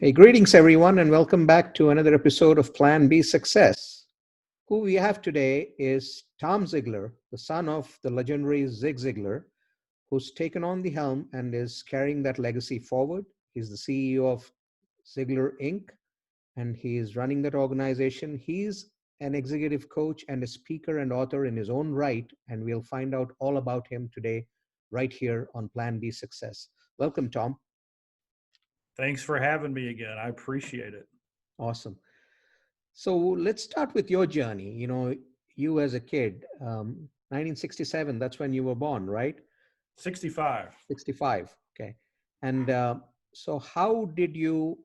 Hey, greetings everyone, and welcome back to another episode of Plan B Success. Who we have today is Tom Ziglar, the son of the legendary Zig Ziglar, who's taken on the helm and is carrying that legacy forward. He's the CEO of Ziglar Inc., and he is running that organization. He's an executive coach and a speaker and author in his own right, and we'll find out all about him today, right here on Plan B Success. Welcome, Tom. Thanks for having me again. I appreciate it. Awesome. So let's start with your journey. You as a kid, 1967, that's when you were born, right? 65. 65. Okay. And so how did you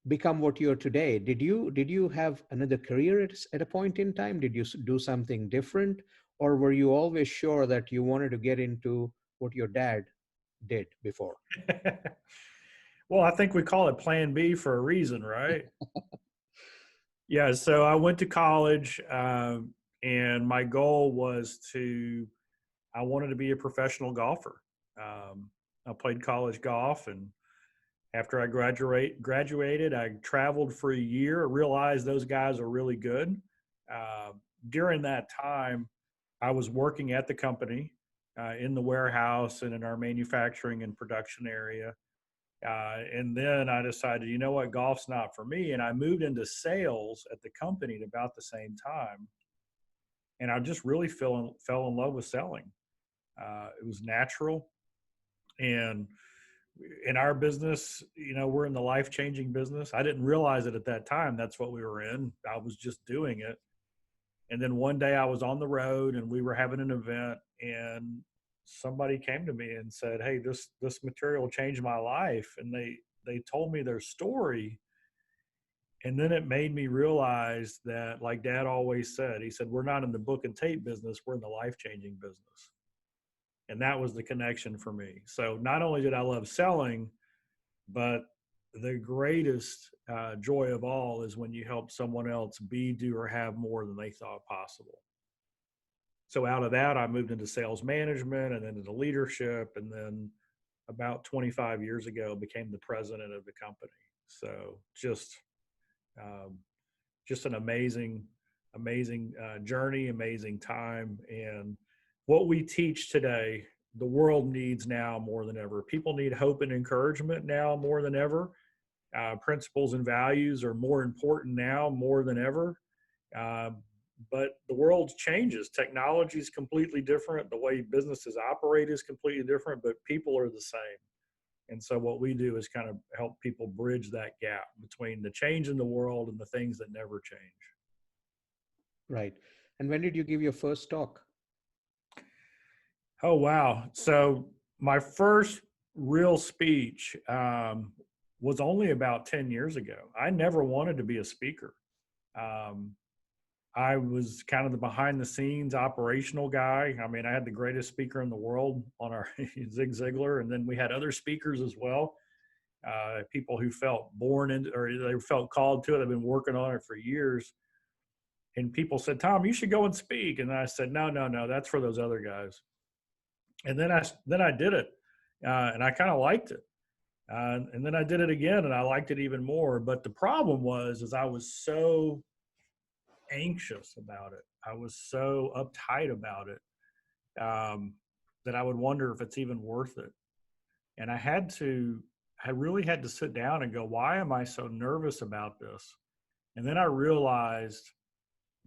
become what you are today? Did you have another career at a point in time? Did you do something different? Or were you always sure that you wanted to get into what your dad did before? Well, I think we call it Plan B for a reason, right? Yeah. So I went to college, and my goal was I wanted to be a professional golfer. I played college golf, and after I graduated, I traveled for a year. I realized those guys are really good. Uh, During that time, I was working at the company in the warehouse and in our manufacturing and production area. And then I decided, you know what, golf's not for me. And I moved into sales at the company at about the same time. And I just really fell in love with selling. It was natural. And in our business, we're in the life changing business. I didn't realize it at that time. That's what we were in. I was just doing it. And then one day I was on the road and we were having an event, and somebody came to me and said, "Hey, this material changed my life." And they told me their story. And then it made me realize that, like Dad always said, he said, "We're not in the book and tape business, we're in the life changing business." And that was the connection for me. So not only did I love selling, but the greatest joy of all is when you help someone else be, do, or have more than they thought possible. So out of that, I moved into sales management and then into leadership. And then about 25 years ago, became the president of the company. So um, just an amazing journey, amazing time. And what we teach today, the world needs now more than ever. People need hope and encouragement now more than ever. Principles and values are more important now more than ever. Uh, but the world changes. Technology is completely different. The way businesses operate is completely different, but people are the same. And so what we do is kind of help people bridge that gap between the change in the world and the things that never change. Right. And when did you give your first talk? Oh, wow. So my first real speech was only about 10 years ago. I never wanted to be a speaker. Um, I was kind of the behind the scenes operational guy. I mean, I had the greatest speaker in the world on our Zig Ziglar, and then we had other speakers as well. People who felt born into, or they felt called to it. They've been working on it for years. And people said, "Tom, you should go and speak." And I said, "No, no, no, that's for those other guys." And then I did it, and I kind of liked it. And then I did it again, and I liked it even more. But the problem is I was so anxious about it. I was so uptight about it, that I would wonder if it's even worth it. And I really had to sit down and go, why am I so nervous about this? And then I realized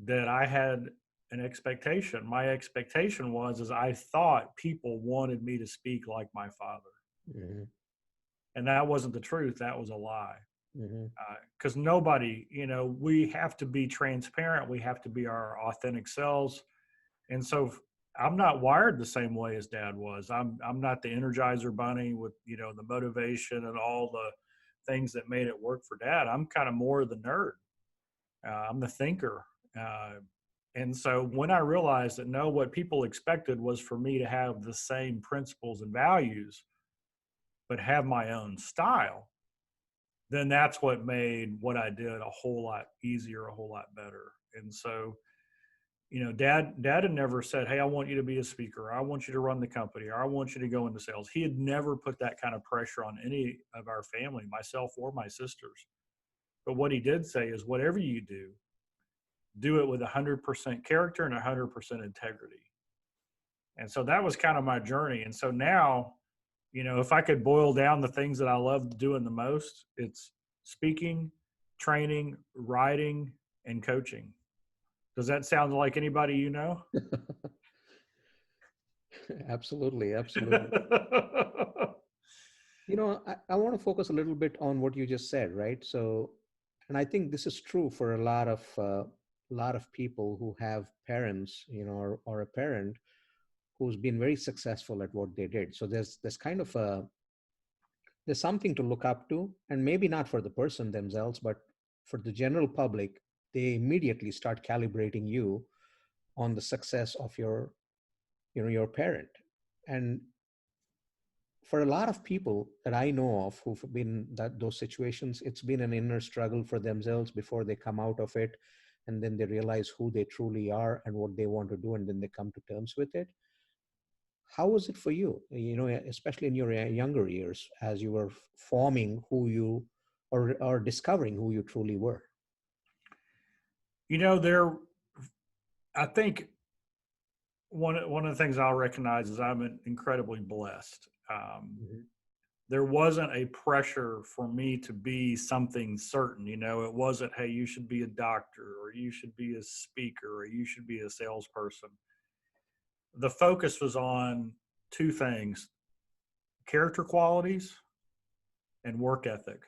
that I had an expectation. My expectation is I thought people wanted me to speak like my father. Mhm. And that wasn't the truth. That was a lie. Mhm. Because nobody, we have to be transparent. We have to be our authentic selves. And so I'm not wired the same way as Dad was. I'm not the Energizer Bunny with the motivation and all the things that made it work for Dad. I'm kind of more the nerd. I'm the thinker. Uh, and so when I realized that no, what people expected was for me to have the same principles and values, but have my own style, then that's what made what I did a whole lot easier, a whole lot better. And so dad had never said, hey, I want you to be a speaker, or I want you to run the company, or I want you to go into sales. He had never put that kind of pressure on any of our family, myself or my sisters. But what he did say is, whatever you do it with 100% character and 100% integrity. And so that was kind of my journey. And so now, if I could boil down the things that I love doing the most, it's speaking, training, writing, and coaching. Does that sound like anybody you know? Absolutely, absolutely. I want to focus a little bit on what you just said, right? So, and I think this is true for a lot of people who have parents, or a parent who's been very successful at what they did. So there's kind of there's something to look up to, and maybe not for the person themselves, but for the general public, they immediately start calibrating you on the success of your parent. And for a lot of people that I know of who've been those situations, it's been an inner struggle for themselves before they come out of it, and then they realize who they truly are and what they want to do, and then they come to terms with it. How was it for you, especially in your younger years, as you were forming who you, or discovering who you truly were? There, I think one of the things I'll recognize is I'm incredibly blessed. Mhm. There wasn't a pressure for me to be something certain. It wasn't, hey, you should be a doctor, or you should be a speaker, or you should be a salesperson. The focus was on two things: character qualities and work ethic.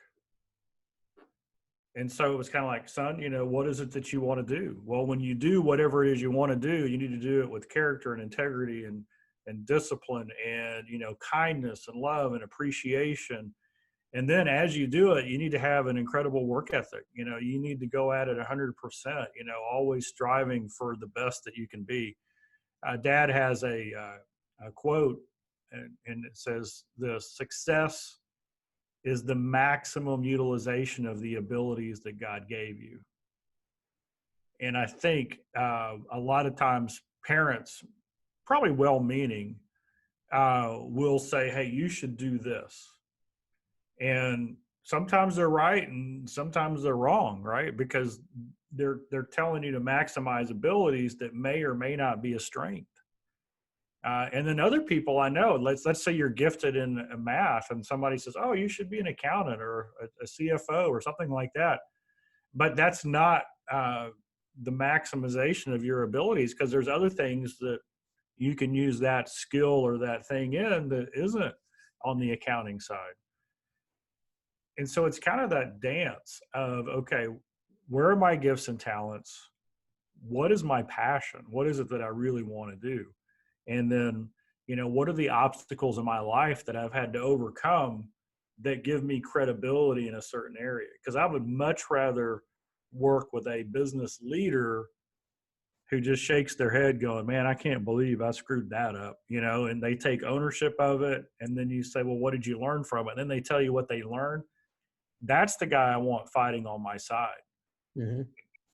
And so it was kind of like, son, what is it that you want to do? Well, when you do whatever it is you want to do, you need to do it with character and integrity and discipline and, kindness and love and appreciation. And then as you do it, you need to have an incredible work ethic. You need to go at it 100%, always striving for the best that you can be. Dad has a quote, and it says, the success is the maximum utilization of the abilities that God gave you. And I think a lot of times parents, probably well-meaning, will say, hey, you should do this. And sometimes they're right and sometimes they're wrong, right? Because they're telling you to maximize abilities that may or may not be a strength. And then other people I know, let's say you're gifted in math, and somebody says, oh, you should be an accountant or a CFO or something like that. But that's not the maximization of your abilities, because there's other things that you can use that skill or that thing in that isn't on the accounting side. And so it's kind of that dance of, okay, where are my gifts and talents? What is my passion? What is it that I really want to do? And then, what are the obstacles in my life that I've had to overcome that give me credibility in a certain area? Because I would much rather work with a business leader who just shakes their head going, man, I can't believe I screwed that up, and they take ownership of it. And then you say, well, what did you learn from it? And then they tell you what they learned. That's the guy I want fighting on my side. Mm-hmm.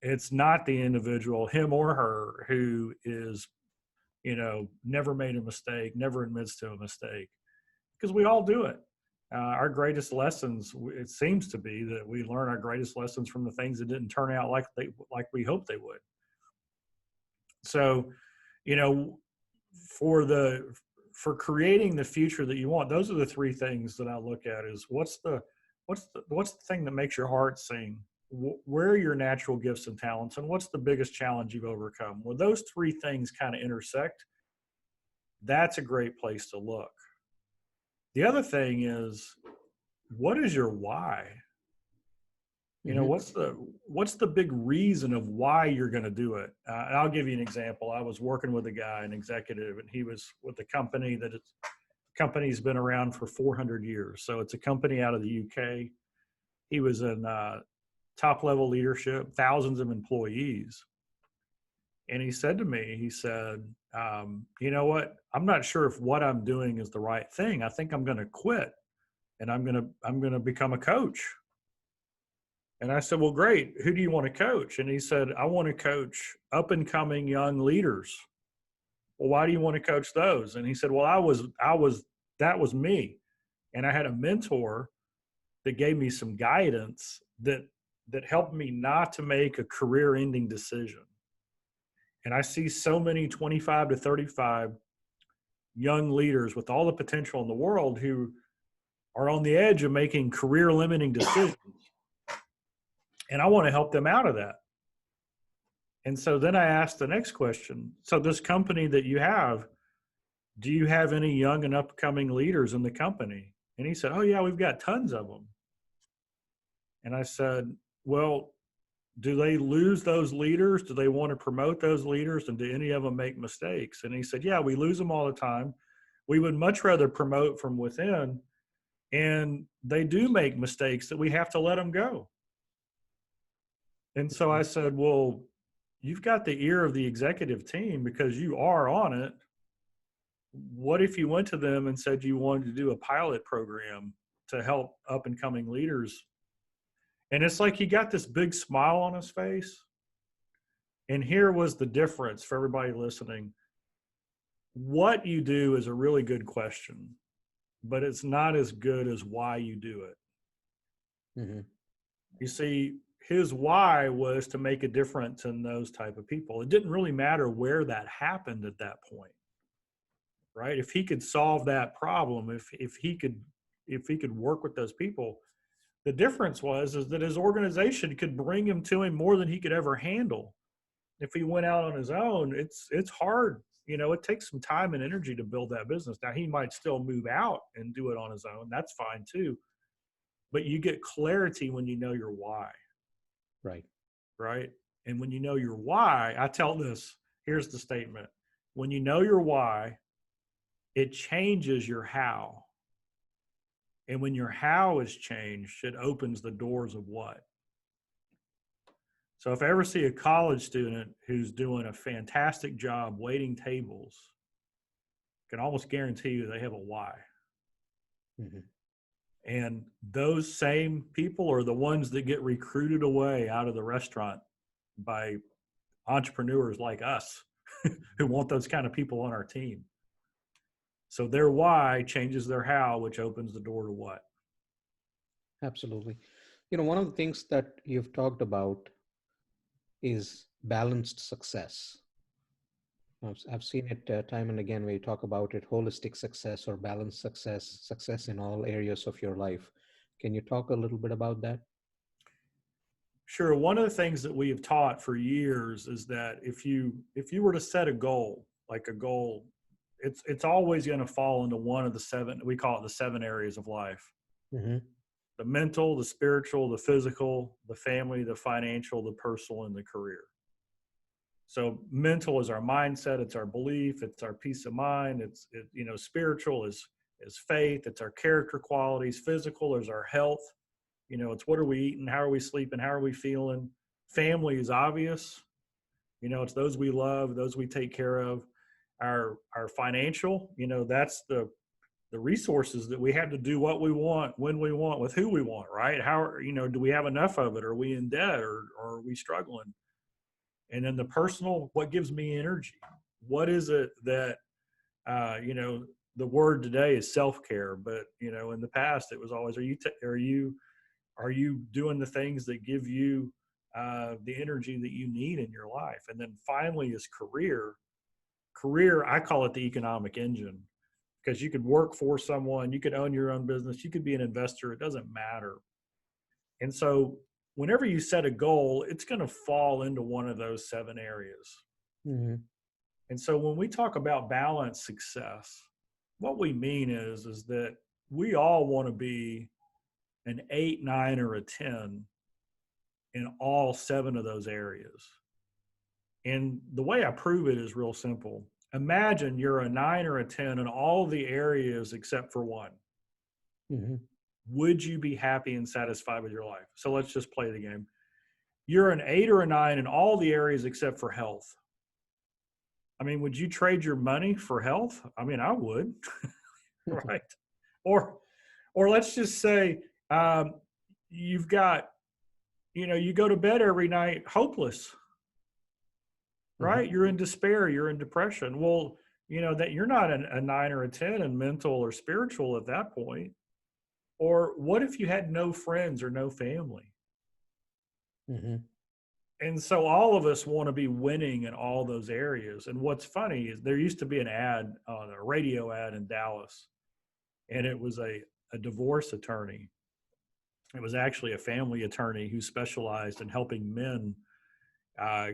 It's not the individual, him or her, who is, never made a mistake, never admits to a mistake, because we all do it. Our greatest lessons, it seems to be that we learn our greatest lessons from the things that didn't turn out like we hoped they would. So, you know, for creating the future that you want, those are the three things that I look at: is what's the thing that makes your heart sing? Where are your natural gifts and talents, and what's the biggest challenge you've overcome? When those three things kind of intersect, that's a great place to look. The other thing is, what is your why? Mm-hmm. What's the big reason of why you're going to do it? And I'll give you an example. I was working with a guy, an executive, and he was with a company company's been around for 400 years. So it's a company out of the UK. He was in top level leadership, thousands of employees. And he said to me, you know what? I'm not sure if what I'm doing is the right thing. I think I'm going to quit, and I'm going to become a coach. And I said, well, great. Who do you want to coach? And he said, I want to coach up and coming young leaders. Well, why do you want to coach those? And he said, well, that was me. And I had a mentor that gave me some guidance that helped me not to make a career ending decision. And I see so many 25 to 35 young leaders with all the potential in the world who are on the edge of making career limiting decisions. And I want to help them out of that. And so then I asked the next question. So this company that you have, do you have any young and upcoming leaders in the company? And he said, oh yeah, we've got tons of them. And I said, well, do they lose those leaders? Do they want to promote those leaders? And do any of them make mistakes? And he said, yeah, we lose them all the time. We would much rather promote from within. And they do make mistakes that we have to let them go. And so I said, well, you've got the ear of the executive team because you are on it. What if you went to them and said you wanted to do a pilot program to help up and coming leaders? And it's like he got this big smile on his face. And here was the difference for everybody listening. What you do is a really good question, but it's not as good as why you do it. Mm-hmm. You see, his why was to make a difference in those type of people. It didn't really matter where that happened at that point, right? If he could solve that problem, if he could work with those people, the difference is that his organization could bring him to him more than he could ever handle. If he went out on his own, it's hard. You know, it takes some time and energy to build that business. Now he might still move out and do it on his own. That's fine too. But you get clarity when you know your why. Right. Right. And when you know your why, I tell this, here's the statement. When you know your why, it changes your how. And when your how is changed, it opens the doors of what. So if I ever see a college student who's doing a fantastic job waiting tables, I can almost guarantee you they have a why. Mm-hmm. And those same people are the ones that get recruited away out of the restaurant by entrepreneurs like us who want those kind of people on our team. So their why changes their how, which opens the door to what. Absolutely. You know, one of the things that you've talked about is balanced success. I've seen it time and again where you talk about it, holistic success or balanced success, success in all areas of your life. Can you talk a little bit about that? Sure. One of the things that we have taught for years is that if you were to set a goal, like a goal, it's always going to fall into one of the seven, we call it the 7 areas of life. Mm-hmm. The mental, the spiritual, the physical, the family, the financial, the personal, and the career. So mental is our mindset, it's our belief, it's our peace of mind, spiritual is faith, it's our character qualities, physical is our health, it's what are we eating, how are we sleeping, how are we feeling. Family is obvious, it's those we love, those we take care of. Our financial, that's the resources that we have to do what we want, when we want, with who we want, right? How, do we have enough of it? Are we in debt or are we struggling? And then the personal, what gives me energy? What is it that, the word today is self-care, but, in the past it was always, are you doing the things that give you the energy that you need in your life? And then finally is career. Career, I call it the economic engine, because you could work for someone, you could own your own business, you could be an investor, it doesn't matter. And so whenever you set a goal, it's going to fall into one of those 7 areas. Mm-hmm. And so when we talk about balanced success, what we mean is that we all want to be an 8, 9, or a 10 in all 7 of those areas. And the way I prove it is real simple. Imagine you're a 9 or a 10 in all the areas except for one. Mm-hmm. Would you be happy and satisfied with your life? So let's just play the game. You're an 8 or a 9 in all the areas except for health. I mean, would you trade your money for health? I mean, I would, right? Or let's just say you've got you go to bed every night hopeless, Mhm. right? You're in despair, you're in depression. Well, that you're not a 9 or a 10 in mental or spiritual at that point. Or what if you had no friends or no family? Mhm. And so all of us want to be winning in all those areas. And what's funny is there used to be an ad on a radio ad in Dallas, and it was a divorce attorney. It was actually a family attorney who specialized in helping men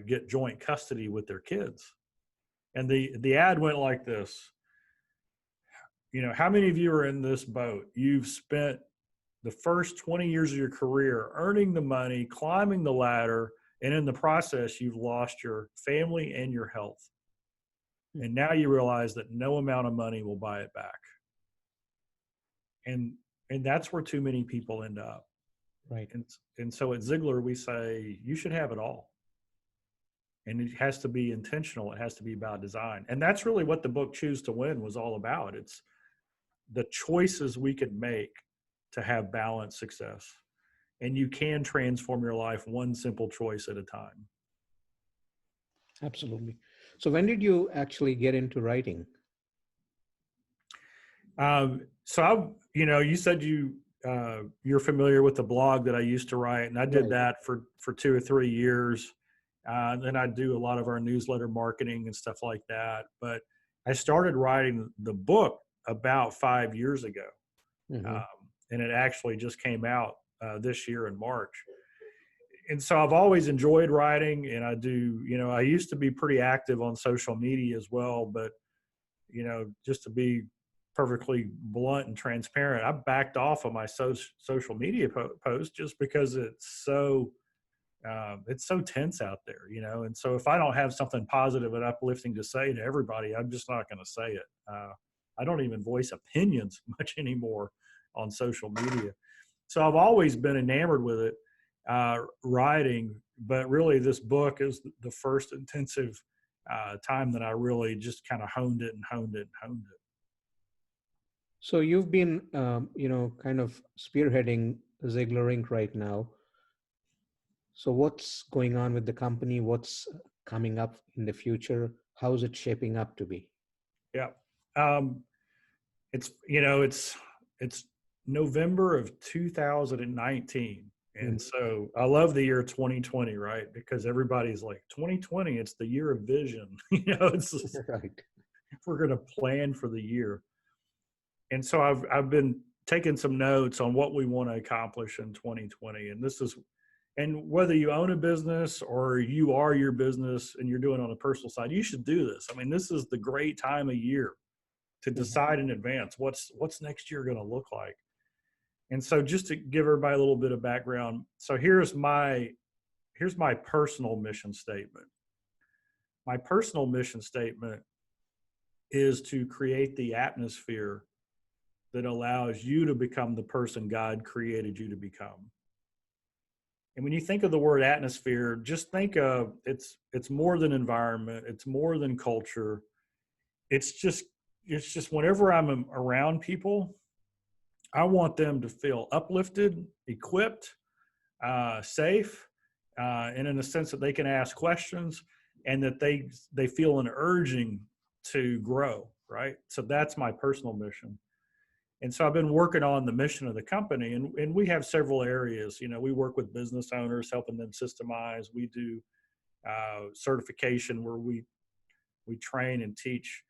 get joint custody with their kids. And the ad went like this: how many of you are in this boat? You've spent the first 20 years of your career earning the money, climbing the ladder, and in the process, you've lost your family and your health. And now you realize that no amount of money will buy it back. And that's where too many people end up. Right. And so at Ziglar, we say you should have it all. And it has to be intentional. It has to be about design. And that's really what the book Choose to Win was all about. It's the choices we could make to have balanced success. And you can transform your life one simple choice at a time. Absolutely. So when did you actually get into writing? You said you're familiar with the blog that I used to write, and I did Right. that for 2 or 3 years. Then I do a lot of our newsletter marketing and stuff like that. But I started writing the book about 5 years ago, Mhm. um, and it actually just came out this year in March. And so I've always enjoyed writing, and I do. I used to be pretty active on social media as well, but just to be perfectly blunt and transparent, I backed off of my social media posts just because it's so tense out there, And so if I don't have something positive and uplifting to say to everybody, I'm just not going to say it. I don't even voice opinions much anymore on social media. So I've always been enamored with it, writing, but really this book is the first intensive time that I really just kind of honed it and honed it and honed it. So you've been, kind of spearheading Ziglar Inc. right now. So what's going on with the company? What's coming up in the future? How is it shaping up to be? Yeah. Um, it's November of 2019. And Mhm. so I love the year 2020, right? Because everybody's like 2020, it's the year of vision. It's just, Right. we're going to plan for the year. And so I've been taking some notes on what we want to accomplish in 2020. And whether you own a business or you are your business and you're doing it on a personal side, you should do this. I mean, this is the great time of year to Mhm. decide in advance what's next year going to look like. And so just to give everybody a little bit of background, so here's my personal mission statement. My personal mission statement is to create the atmosphere that allows you to become the person God created you to become. And when you think of the word atmosphere, just think of it's more than environment, it's more than culture. It's just whenever I'm around people, I want them to feel uplifted, equipped, safe, and in a sense that they can ask questions and that they feel an urging to grow. Right. So that's my personal mission. And so I've been working on the mission of the company, and we have several areas. We work with business owners, helping them systemize. We do certification where we train and teach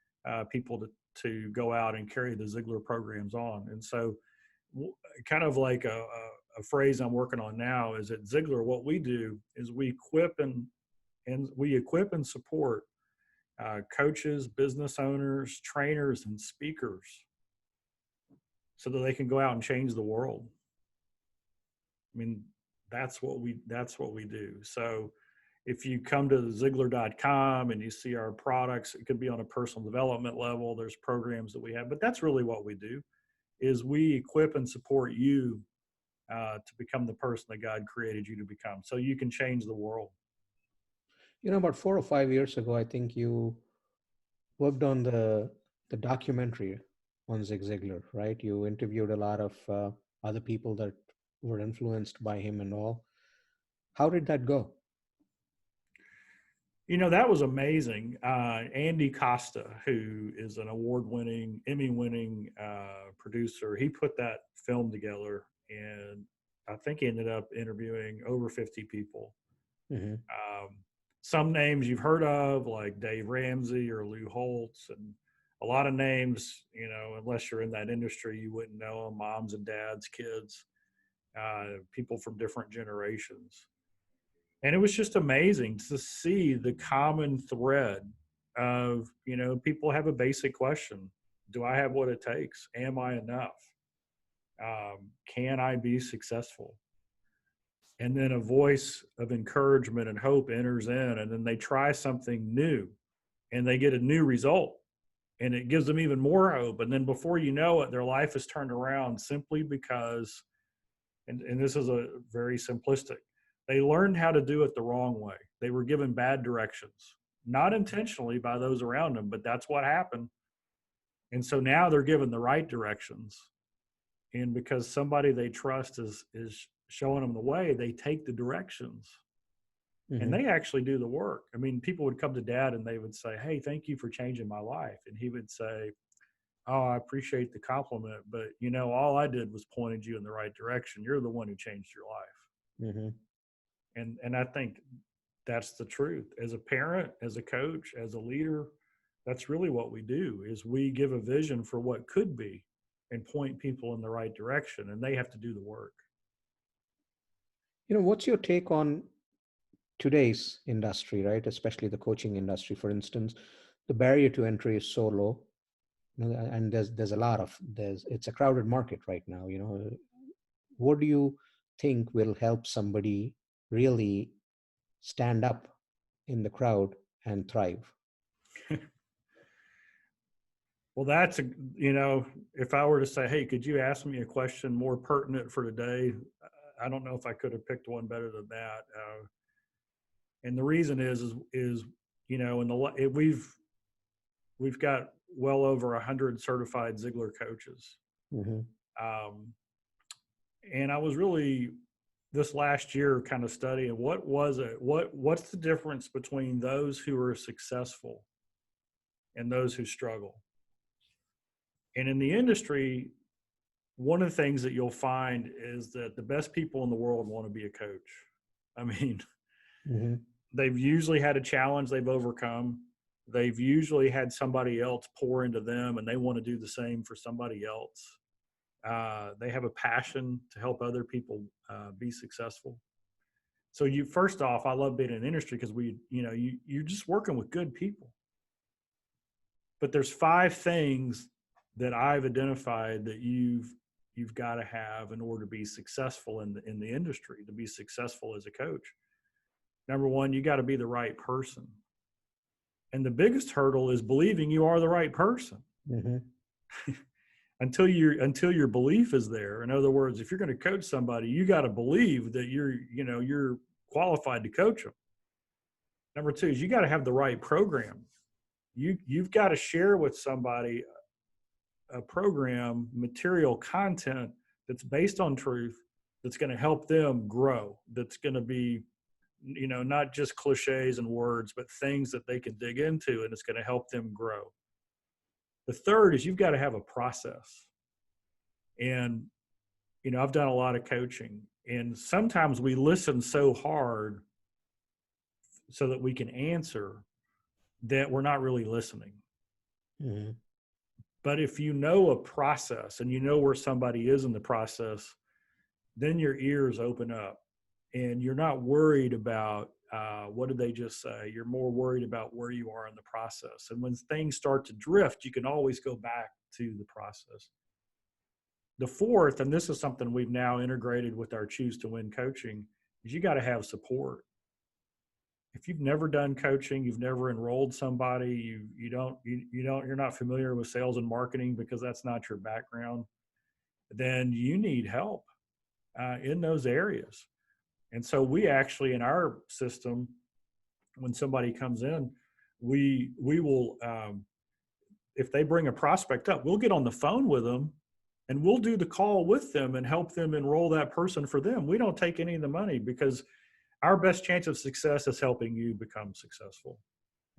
people to go out and carry the Ziglar programs on. And so, kind of like a phrase I'm working on now is at Ziglar, what we do is we equip and support coaches, business owners, trainers, and speakers so that they can go out and change the world. I mean, that's what we do. So if you come to Ziglar.com and you see our products, it could be on a personal development level. There's programs that we have, but that's really what we do is we equip and support you to become the person that God created you to become so you can change the world. About 4 or 5 years ago, I think you worked on the documentary on Zig Ziglar, right? You interviewed a lot of other people that were influenced by him and all. How did that go? That was amazing. Andy Costa, who is an award-winning, Emmy-winning producer, he put that film together, and I think he ended up interviewing over 50 people. Mm-hmm. Some names you've heard of, like Dave Ramsey or Lou Holtz, and a lot of names, unless you're in that industry, you wouldn't know them, moms and dads, kids, people from different generations. And it was just amazing to see the common thread of, people have a basic question. Do I have what it takes? Am I enough? Can I be successful? And then a voice of encouragement and hope enters in, and then they try something new and they get a new result, and it gives them even more hope. And then before you know it, their life is turned around simply because, and this is a very simplistic, they learned how to do it the wrong way. They were given bad directions, not intentionally by those around them, but that's what happened. And so now they're given the right directions. And because somebody they trust is showing them the way, they take the directions. Mm-hmm. And they actually do the work. I mean, people would come to Dad and they would say, "Hey, thank you for changing my life." And he would say, "Oh, I appreciate the compliment, but all I did was pointed you in the right direction. You're the one who changed your life." Mm-hmm. And I think that's the truth. As a parent, as a coach, as a leader, that's really what we do, is we give a vision for what could be and point people in the right direction, and they have to do the work. What's your take on today's industry, right? Especially the coaching industry, for instance. The barrier to entry is so low, and there's a lot of, it's a crowded market right now. What do you think will help somebody really stand up in the crowd and thrive? Well, that's if I were to say, "Hey, could you ask me a question more pertinent for today?" I don't know if I could have picked one better than that. And the reason is we've got well over 100 certified Ziglar coaches. Mm-hmm. And I was really this last year kind of studying what's the difference between those who are successful and those who struggle. And in the industry, one of the things that you'll find is that the best people in the world want to be a coach. I mean, mm-hmm. They've usually had a challenge they've overcome. They've usually had somebody else pour into them, and they want to do the same for somebody else. They have a passion to help other people be successful. So first off, I love being in an industry because you're just working with good people. But there's 5 things that I've identified that you've got to have in order to be successful in the industry, to be successful as a coach. Number 1, you got to be the right person. And the biggest hurdle is believing you are the right person. Mm-hmm. until your belief is there. In other words, if you're going to coach somebody, you got to believe that you're qualified to coach them. Number 2 is you got to have the right program. You've got to share with somebody a program, material, content that's based on truth, that's going to help them grow, that's going to be, not just cliches and words, but things that they can dig into, and it's going to help them grow. The third is you've got to have a process. And, I've done a lot of coaching, and sometimes we listen so hard so that we can answer that we're not really listening. Mm-hmm. But if you know a process and you know where somebody is in the process, then your ears open up and you're not worried about what did they just say. You're more worried about where you are in the process. And when things start to drift, you can always go back to the process. The fourth, and this is something we've now integrated with our Choose to Win coaching, is you got to have support. If you've never done coaching, you've never enrolled somebody, you're not familiar with sales and marketing because that's not your background, then you need help in those areas. And so we actually, in our system, when somebody comes in, we will, if they bring a prospect up, we'll get on the phone with them and we'll do the call with them and help them enroll that person for them. We don't take any of the money because our best chance of success is helping you become successful.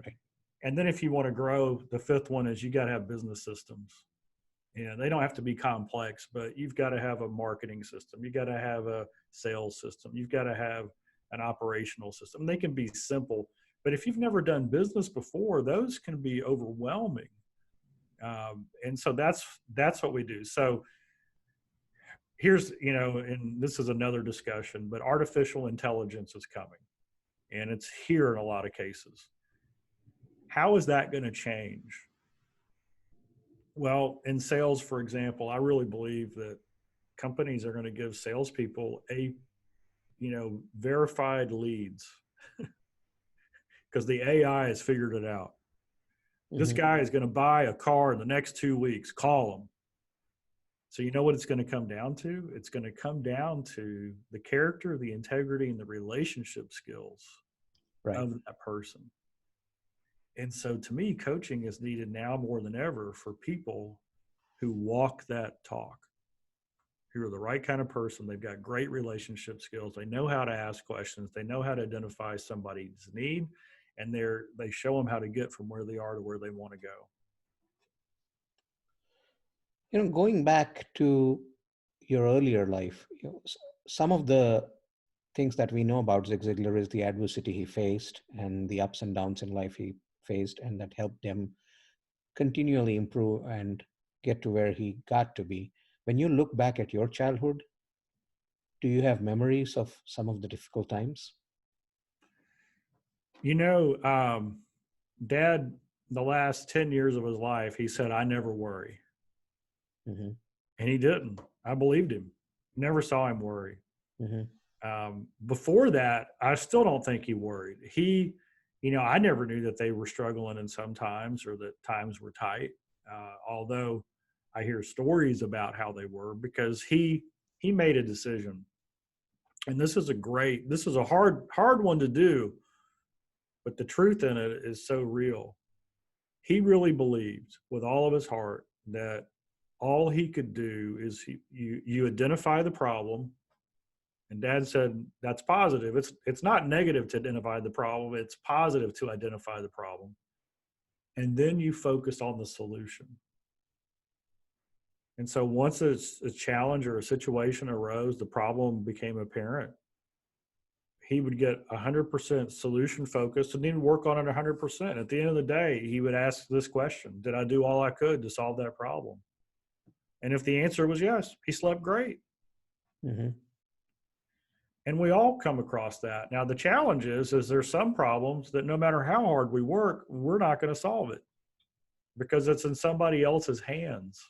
Right. And then if you want to grow, the fifth one is you got to have business systems. And they don't have to be complex, but you've got to have a marketing system. You got to have a sales system. You've got to have an operational system. They can be simple, but if you've never done business before, those can be overwhelming. And so that's what we do. So here's, and this is another discussion, but artificial intelligence is coming, and it's here in a lot of cases. How is that going to change? Well, in sales, for example, I really believe that companies are going to give salespeople verified leads because the AI has figured it out. This guy is going to buy a car in the next 2 weeks. Call him. So you know what it's going to come down to? It's going to come down to the character, the integrity, and the relationship skills of that person. And so to me, coaching is needed now more than ever for people who walk that talk, who are the right kind of person. They've got great relationship skills. They know how to ask questions. They know how to identify somebody's need, and they show them how to get from where they are to where they want to go. Going back to your earlier life, some of the things that we know about Zig Ziglar is the adversity he faced and the ups and downs in life he faced, and that helped him continually improve and get to where he got to be. When you look back at your childhood, do you have memories of some of the difficult times? Dad, the last 10 years of his life, he said, "I never worry." Mm-hmm. And he didn't. I believed him. Never saw him worry. Mm-hmm. Before that, I still don't think he worried. I never knew that they were struggling in some times or that times were tight. Although I hear stories about how they were, because he made a decision. And this is a hard one to do, but the truth in it is so real. He really believed with all of his heart that all he could do is you identify the problem. And Dad said, that's positive. It's not negative to identify the problem. It's positive to identify the problem. And then you focus on the solution. And so once a challenge or a situation arose, the problem became apparent. He would get 100% solution focused and then work on it 100%. At the end of the day, he would ask this question: did I do all I could to solve that problem? And if the answer was yes, he slept great. Mm-hmm. And we all come across that. Now, the challenge is there's some problems that no matter how hard we work, we're not going to solve it because it's in somebody else's hands.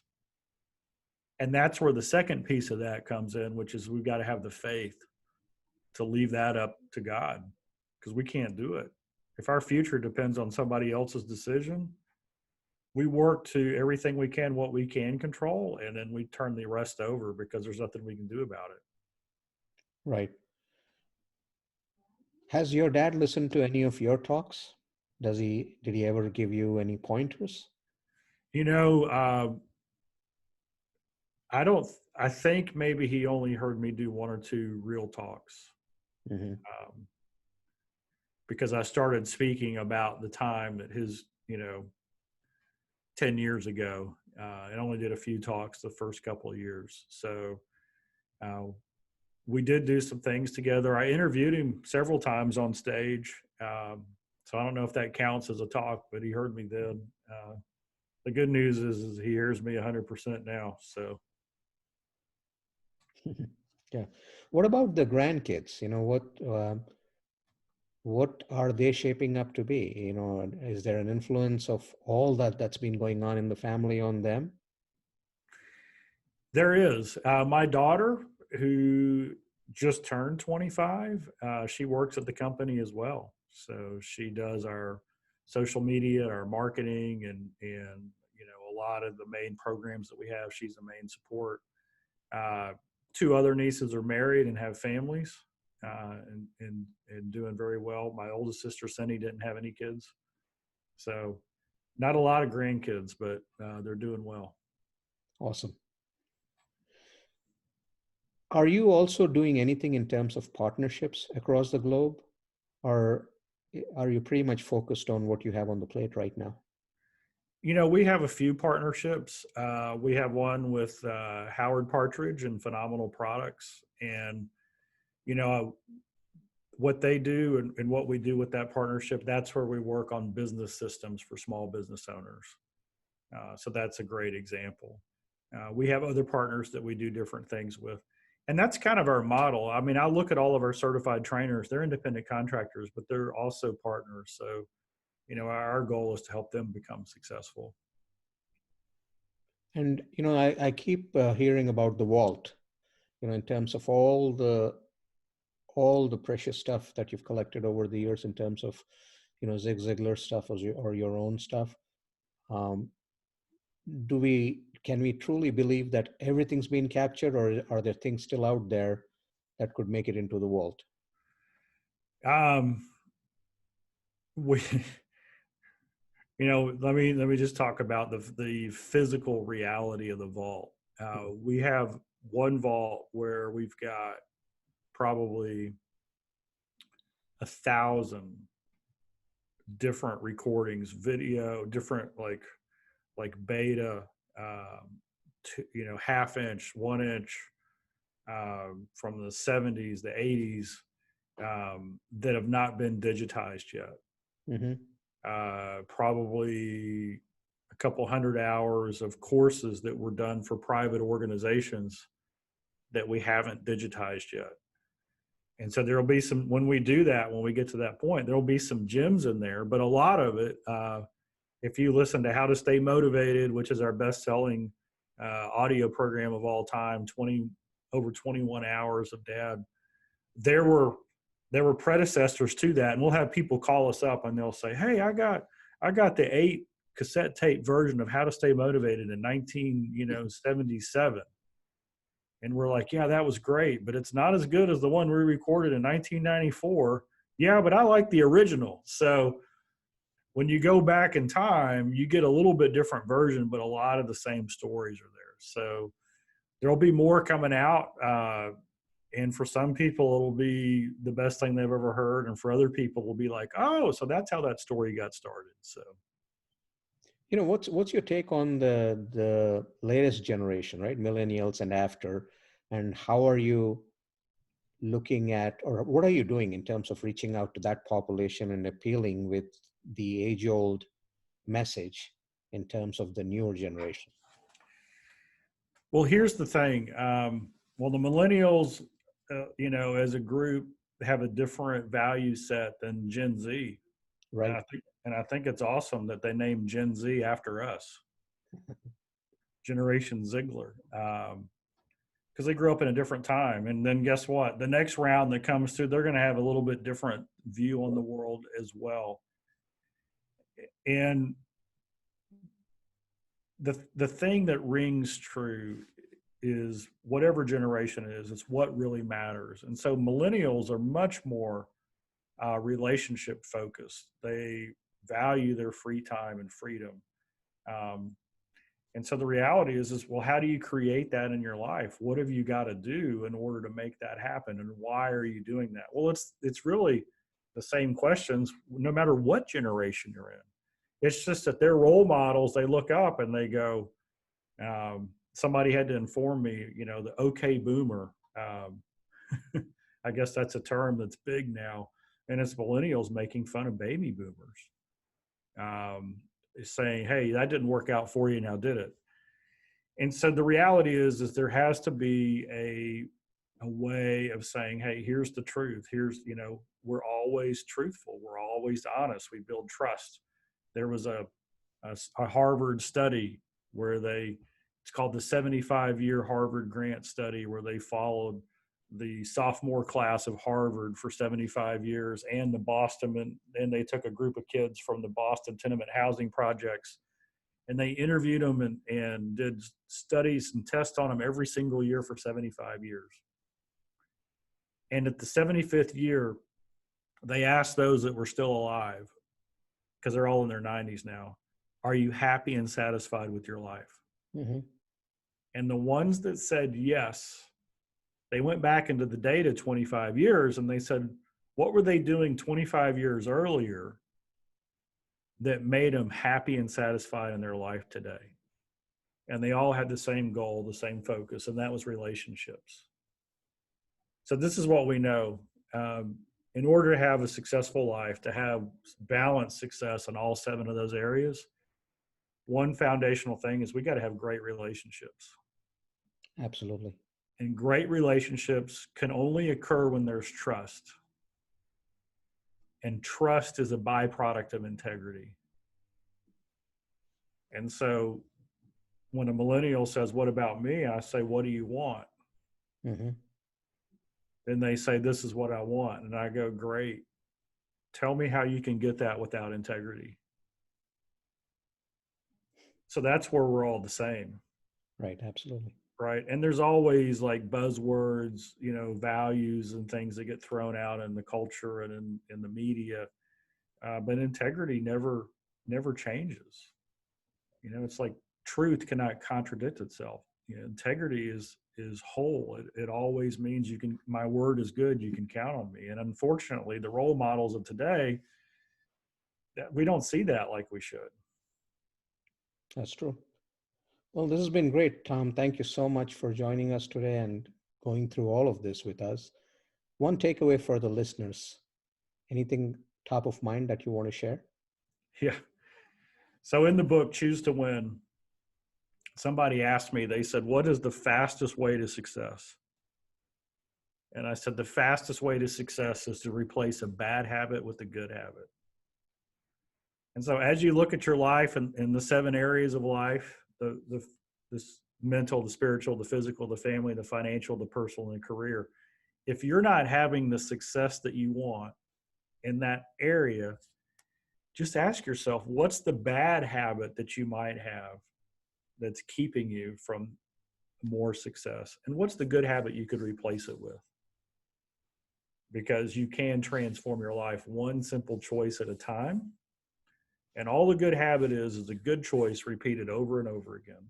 And that's where the second piece of that comes in, which is we've got to have the faith to leave that up to God, because we can't do it. If our future depends on somebody else's decision, we work to everything we can, what we can control, and then we turn the rest over because there's nothing we can do about it. Right. Has your dad listened to any of your talks? Did he ever give you any pointers? I think maybe he only heard me do one or two real talks. Mm-hmm. Because I started speaking about the time that 10 years ago, I only did a few talks the first couple of years. So we did do some things together. I interviewed him several times on stage. So I don't know if that counts as a talk, but he heard me then. The good news is he hears me 100% now. So. Yeah. What about the grandkids? What are they shaping up to be? Is there an influence of all that's been going on in the family on them? There is. My daughter, who just turned 25, she works at the company as well. So she does our social media, our marketing, and a lot of the main programs that we have. She's the main support. Two other nieces are married and have families, and doing very well. My oldest sister, Cindy, didn't have any kids. So not a lot of grandkids, but they're doing well. Awesome. Are you also doing anything in terms of partnerships across the globe, or are you pretty much focused on what you have on the plate right now? We have a few partnerships. We have one with Howard Partridge and Phenomenal Products. And, you know, what they do and what we do with that partnership, that's where we work on business systems for small business owners. So that's a great example. We have other partners that we do different things with. And that's kind of our model. I mean, I look at all of our certified trainers, they're independent contractors, but they're also partners. So, our goal is to help them become successful. And I keep hearing about the vault. In terms of all the precious stuff that you've collected over the years, in terms of Zig Ziglar stuff or your own stuff. Um, can we truly believe that everything's been captured, or are there things still out there that could make it into the vault? Um, we, let me just talk about the physical reality of the vault. We have one vault where we've got probably 1,000 different recordings, video, different like beta, half inch, 1 inch, from the 70s, the 80s, that have not been digitized yet. Mm-hmm. Probably a couple hundred hours of courses that were done for private organizations that we haven't digitized yet. And so there'll be some, when we do that, when we get to that point, there'll be some gems in there, but a lot of it, if you listen to How to Stay Motivated, which is our best-selling audio program of all time, over 21 hours of dad, there were predecessors to that. And we'll have people call us up and they'll say, hey, I got the 8 cassette tape version of How to Stay Motivated in 1977. And we're like, yeah, that was great, but it's not as good as the one we recorded in 1994. Yeah, but I like the original. So when you go back in time, you get a little bit different version, but a lot of the same stories are there. So there'll be more coming out. And for some people, it'll be the best thing they've ever heard. And for other people, will be like, oh, so that's how that story got started. So, what's your take on the latest generation, right? Millennials and after, and how are you looking at, or what are you doing in terms of reaching out to that population and appealing with the age-old message in terms of the newer generation? well, here's the thing. The millennials, as a group, have a different value set than Gen Z. Right. And I think it's awesome that they named Gen Z after us, Generation Ziglar, because they grew up in a different time. And then guess what? The next round that comes through, they're going to have a little bit different view on the world as well. And the thing that rings true is whatever generation it is, it's what really matters. And so millennials are much more relationship focused. They value their free time and freedom. And so the reality is, well, how do you create that in your life? What have you got to do in order to make that happen? And why are you doing that? Well, it's really the same questions, no matter what generation you're in. It's just that their role models, they look up and they go, somebody had to inform me, the okay boomer, I guess that's a term that's big now. And it's millennials making fun of baby boomers, saying, hey, that didn't work out for you, now did it? And so the reality is there has to be a way of saying, hey, here's the truth. Here's, we're always truthful. We're always honest. We build trust. There was a Harvard study where it's called the 75-year Harvard Grant Study, where they followed the sophomore class of Harvard for 75 years and the Boston, and they took a group of kids from the Boston tenement housing projects, and they interviewed them and did studies and tests on them every single year for 75 years. And at the 75th year, they asked those that were still alive, because they're all in their 90s now, are you happy and satisfied with your life? Mm-hmm. And the ones that said yes, They went back into the data 25 years and they said, what were they doing 25 years earlier that made them happy and satisfied in their life today? And they all had the same goal, the same focus, and that was relationships. So this is what we know. In order to have a successful life, to have balanced success in all 7 of those areas, one foundational thing is we got to have great relationships. Absolutely. And great relationships can only occur when there's trust. And trust is a byproduct of integrity. And so when a millennial says, what about me? I say, what do you want? Mm-hmm. Then they say, this is what I want. And I go, great. Tell me how you can get that without integrity. So that's where we're all the same. Right. Absolutely. Right. And there's always like buzzwords, values and things that get thrown out in the culture and in the media. But integrity never changes. It's like truth cannot contradict itself. Integrity is whole. It always means my word is good. You can count on me. And unfortunately, the role models of today, we don't see that like we should. That's true. Well, this has been great, Tom. Thank you so much for joining us today and going through all of this with us. One takeaway for the listeners, anything top of mind that you want to share? Yeah. So in the book, Choose to Win, somebody asked me, they said, what is the fastest way to success? And I said, the fastest way to success is to replace a bad habit with a good habit. And so as you look at your life and in the 7 areas of life, the mental, the spiritual, the physical, the family, the financial, the personal, and career, if you're not having the success that you want in that area, just ask yourself, what's the bad habit that you might have that's keeping you from more success? And what's the good habit you could replace it with? Because you can transform your life one simple choice at a time. And all the good habit is a good choice repeated over and over again.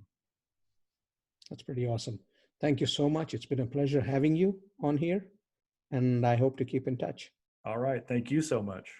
That's pretty awesome. Thank you so much. It's been a pleasure having you on here, and I hope to keep in touch. All right. Thank you so much.